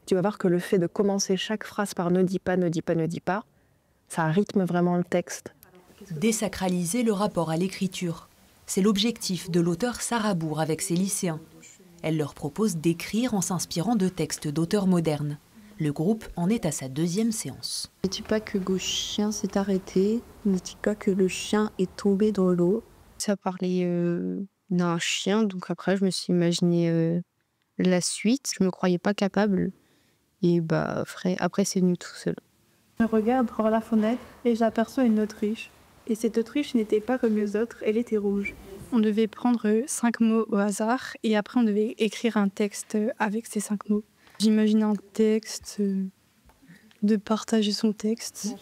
Tu vas voir que le fait de commencer chaque phrase par ne dis pas, ne dis pas, ne dis pas, ça rythme vraiment le texte. Désacraliser le rapport à l'écriture. C'est l'objectif de l'auteure Sarrabourg avec ses lycéens. Elle leur propose d'écrire en s'inspirant de textes d'auteurs modernes. Le groupe en est à sa 2e séance. Ne dis pas que le chien s'est arrêté, ne dis pas que le chien est tombé dans l'eau. Ça parlait d'un chien, donc après je me suis imaginé la suite. Je me croyais pas capable et après c'est venu tout seul. Je regarde par la fenêtre et j'aperçois une autruche. Et cette autruche n'était pas comme les autres, elle était rouge. On devait prendre 5 mots au hasard et après on devait écrire un texte avec ces 5 mots. J'imagine un texte, de partager son texte.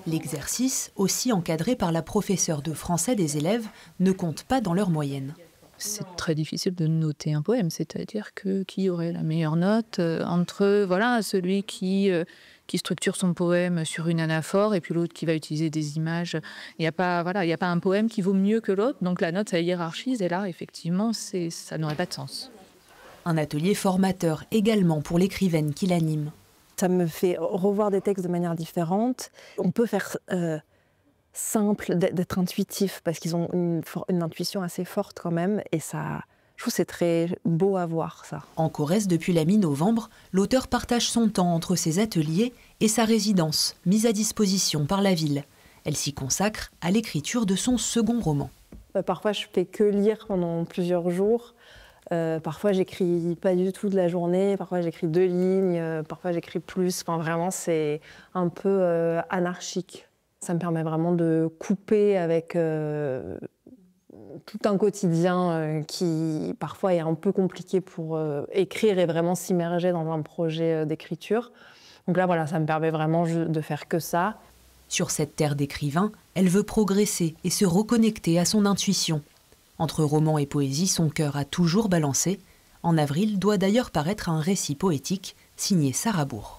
L'exercice, aussi encadré par la professeure de français des élèves, ne compte pas dans leur moyenne. C'est très difficile de noter un poème, c'est-à-dire que qui aurait la meilleure note entre celui qui structure son poème sur une anaphore et puis l'autre qui va utiliser des images. Il n'y a pas un poème qui vaut mieux que l'autre, donc la note ça hiérarchise et là effectivement ça n'aurait pas de sens. Un atelier formateur également pour l'écrivaine qui l'anime. Ça me fait revoir des textes de manière différente. On peut faire simple, d'être intuitif, parce qu'ils ont une intuition assez forte quand même, et ça, je trouve que c'est très beau à voir, ça. En Corrèze, depuis la mi-novembre, l'auteur partage son temps entre ses ateliers et sa résidence, mise à disposition par la ville. Elle s'y consacre à l'écriture de son second roman. Parfois, je fais que lire pendant plusieurs jours. Parfois, j'écris pas du tout de la journée. Parfois, j'écris 2 lignes. Parfois, j'écris plus. Enfin, vraiment, c'est un peu anarchique. Ça me permet vraiment de couper avec tout un quotidien qui, parfois, est un peu compliqué pour écrire et vraiment s'immerger dans un projet d'écriture. Donc là, voilà, ça me permet vraiment de faire que ça. Sur cette terre d'écrivain, elle veut progresser et se reconnecter à son intuition. Entre roman et poésie, son cœur a toujours balancé. En avril doit d'ailleurs paraître un récit poétique signé Sarrabourg.